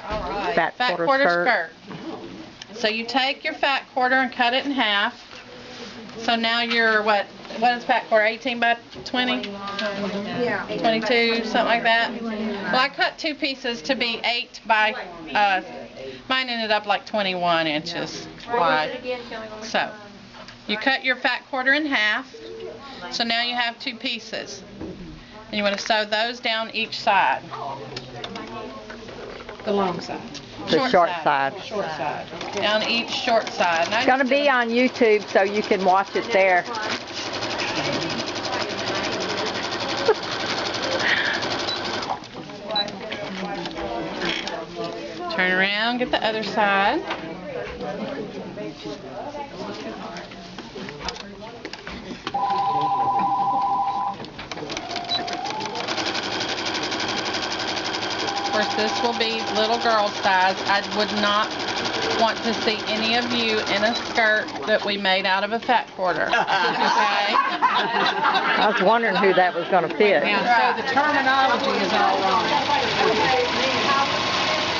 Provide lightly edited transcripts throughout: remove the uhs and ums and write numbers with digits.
Fat quarter skirt. So you take your fat quarter and cut it in half. So now you're what is fat quarter? 18 by 20? Yeah. 22, something like that. Well, I cut 2 pieces to be 8 by, mine ended up like 21 inches wide. So you cut your fat quarter in half. So now you have 2 pieces. And you want to sew those down each side. The long side. The short side. Short side. Down each short side. It's going to be on YouTube, so you can watch it there. Turn around, get the other side. Of course, this will be little girl size. I would not want to see any of you in a skirt that we made out of a fat quarter. Okay? I was wondering who that was going to fit. So the terminology is all wrong.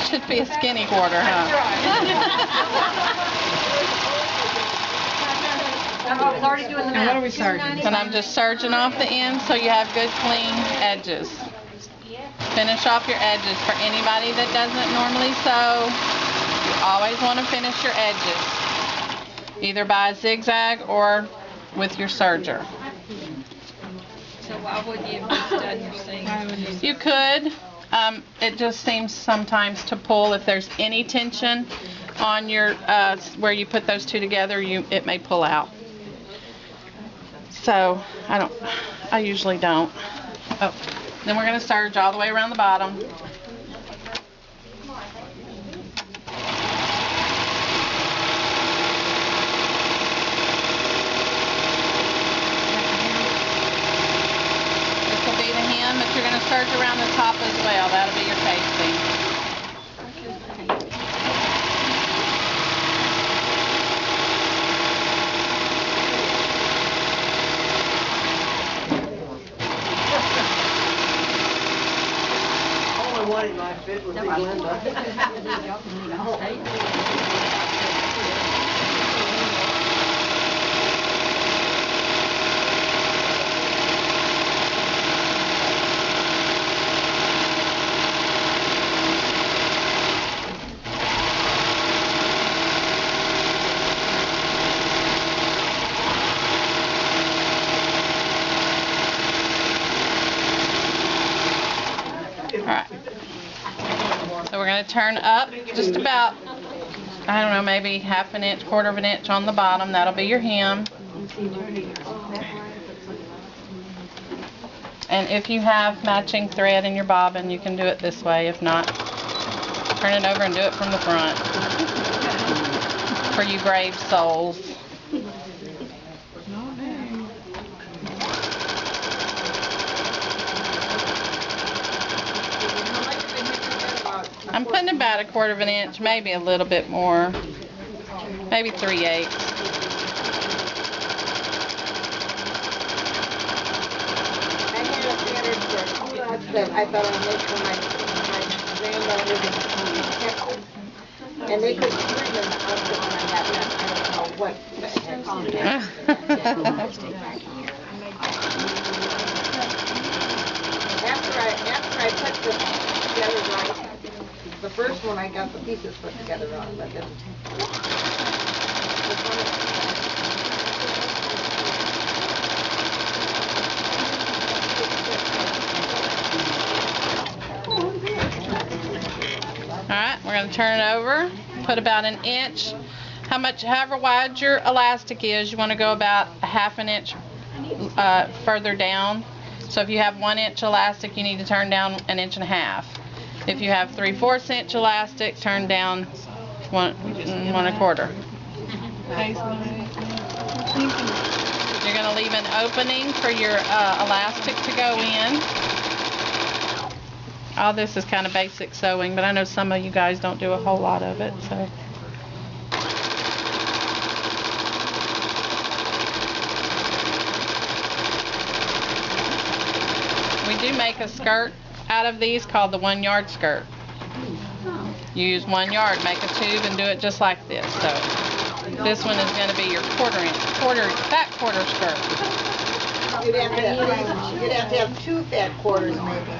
Should be a skinny quarter, huh? And what are we serging? And I'm just serging off the ends so you have good clean edges. Finish off your edges. For anybody that doesn't normally sew, you always want to finish your edges, either by a zigzag or with your serger. So why would you have done your seam? You could. It just seems sometimes to pull. If there's any tension on your where you put those two together, it may pull out. So I usually don't. Oh, then we're going to serge all the way around the bottom. This will be the hem, but you're going to serge around the top as well. That'll be your casing. One in my fit would be Glenda. Alright. So we're going to turn up just about, I don't know, maybe half an inch, quarter of an inch on the bottom. That'll be your hem. And if you have matching thread in your bobbin, you can do it this way. If not, turn it over and do it from the front. For you brave souls. I'm putting about a quarter of an inch, maybe a little bit more, maybe 3/8. I had a pattern for culottes that I thought I'd make for my granddaughters in Texas. And they could scream in the outfit when I got them. I don't know what the heck on that. After I put them together right, the first one I got the pieces put together wrong, but then Alright, we're going to turn it over, put about an inch. However wide your elastic is, you want to go about a half an inch further down. So if you have 1 inch elastic, you need to turn down 1.5 inches. If you have 3/4 inch elastic, turn down 1 1/4. You're going to leave an opening for your elastic to go in. All this is kind of basic sewing, but I know some of you guys don't do a whole lot of it, so. We do make a skirt out of these called the 1 yard skirt. You use 1 yard, make a tube and do it just like this. So this one is going to be your fat quarter skirt. You'd have to have 2 fat quarters maybe.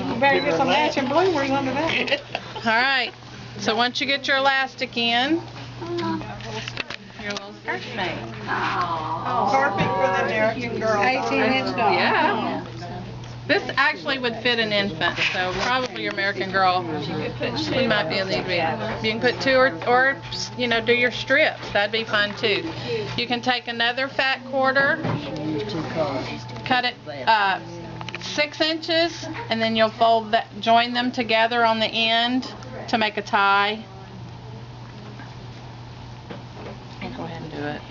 You better get some matching blueberries under that. Alright, so once you get your elastic in, your little skirt's made. Perfect for the American girl. 18-inch doll. Yeah. This actually would fit an infant, so probably your American Girl. She might be a need be. You can put 2 or you know, do your strips. That'd be fun too. You can take another fat quarter, cut it 6 inches, and then you'll fold that, join them together on the end to make a tie. I'll go ahead and do it.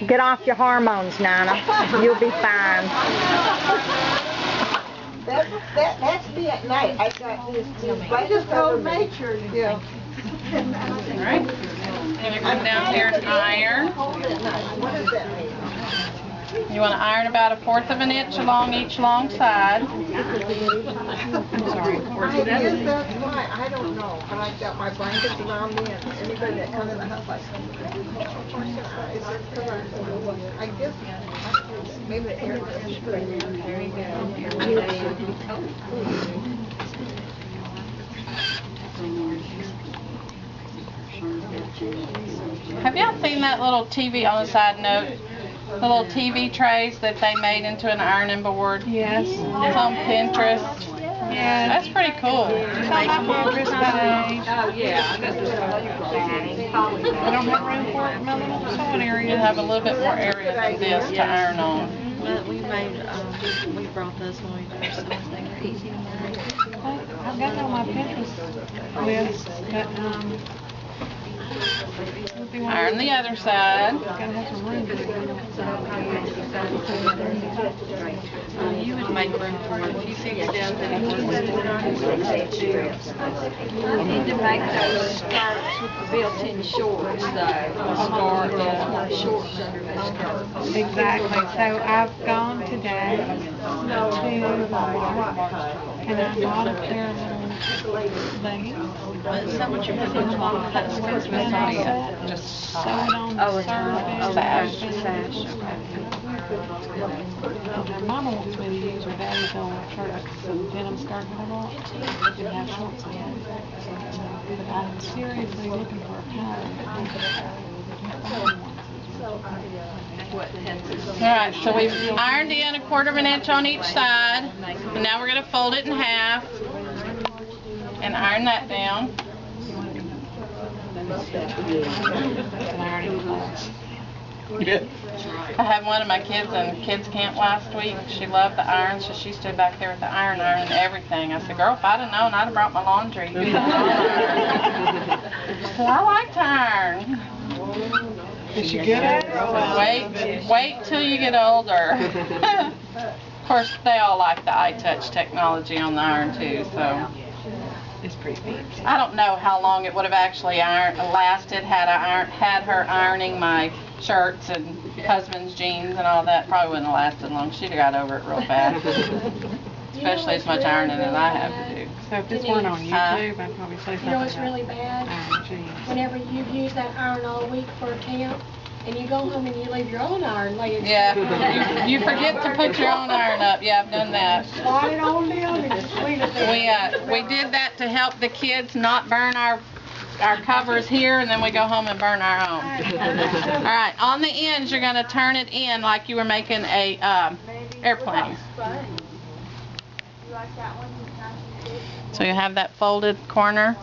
Get off your hormones, Nana. You'll be fine. That's me at night. I got these I just told nature. Yeah. Alright. You're going to come down here and iron. What does that mean? You want to iron about 1/4 of an inch along each long side. I guess that's why. I don't know. But I've got my blankets around me and anybody that comes in the house like, I guess maybe the air Have y'all seen that little TV, on a side note, the little TV trays that they made into an ironing board? Yes. It's on Pinterest. Yeah. That's pretty cool. It's on my Pinterest page. I don't have room for it in my little sewing You area. have a little bit more area than this to iron on. But we brought this one, we so they're easy to make. I've got it on my Pinterest list, but Iron the other side. gotta have some room. You would make room for it if you figured out that it was. You need to make those skirts with the built-in shorts, though. Shorts under the skirt. Exactly. So I've gone today to Walmart and I bought a pair of little leggings. Is that what you're putting on that skirt? Just sew it on the sash. sash. Mama wants me to use her daddy's old shirt, some denim skirt that I bought. It didn't have shorts on it. But I'm seriously looking for a pattern. Alright, so we've ironed in 1/4 of an inch on each side. And now we're going to fold it in half and iron that down. I had one of my kids in kids camp last week. She loved the iron, so she stood back there with the iron ironing everything. I said, girl, if I'd have known, I'd have brought my laundry. She said, I like to iron. Is she good at it? Wait till you get older. Of course, they all like the iTouch technology on the iron too, so. It's pretty neat. I don't know how long it would have actually lasted had her ironing my shirts and husband's jeans and all that. Probably wouldn't have lasted long. She'd have got over it real fast. Especially as much ironing as I have to do. So if this weren't on YouTube, I'd probably say something. You know what's really bad? Oh, geez. Whenever you use that iron all week for a camp, and you go home and you leave your own iron laying. Yeah, you forget to put your own iron up. Yeah, I've done that. Slide it on down and just leave it there. We did that to help the kids not burn our covers here, and then we go home and burn our own. All right, on the ends, you're going to turn it in like you were making a airplane. So you have that folded corner,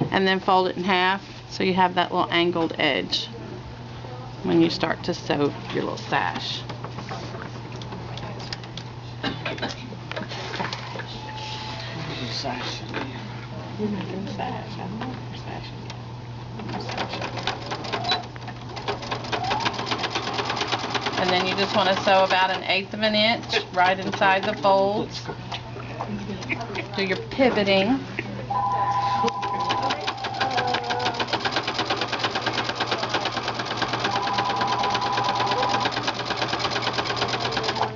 and then fold it in half, so you have that little angled edge when you start to sew your little sash. Sash. I don't know if they're sashing yet. And then you just want to sew about 1/8 of an inch right inside the folds. Do your pivoting.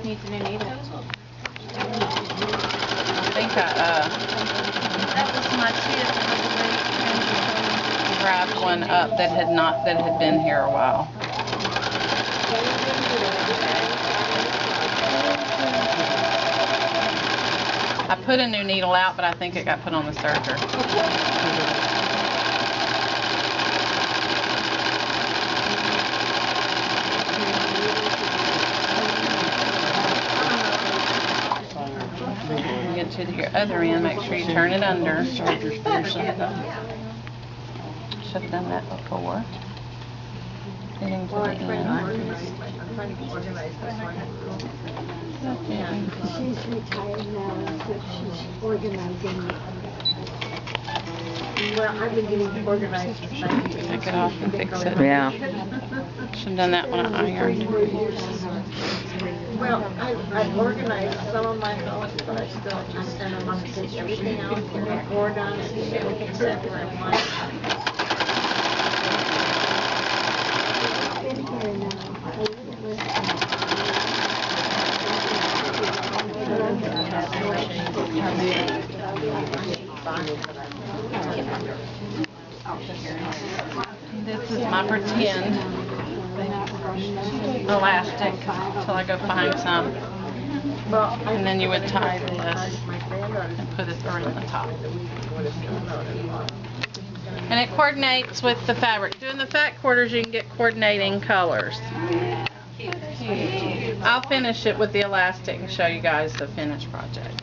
Needs a new needle. I think That was my tip. grabbed one up that had been here a while. I put a new needle out, but I think it got put on the serger. When you get to your other end, make sure you turn it under. Should have done that before. Getting to the end. She's retired now, so she's organizing. Well, I've been getting organized for 5 years. Take it off and fix it. Yeah. Should have done that when I ironed. Well, I've organized some of my house, but I still, and I'm gonna take everything out, and put board on it, and everything set where I want it. This is my pretend elastic till I go find some. And then you would tie this and put it around the top. And it coordinates with the fabric. Doing the fat quarters, you can get coordinating colors. I'll finish it with the elastic and show you guys the finished project.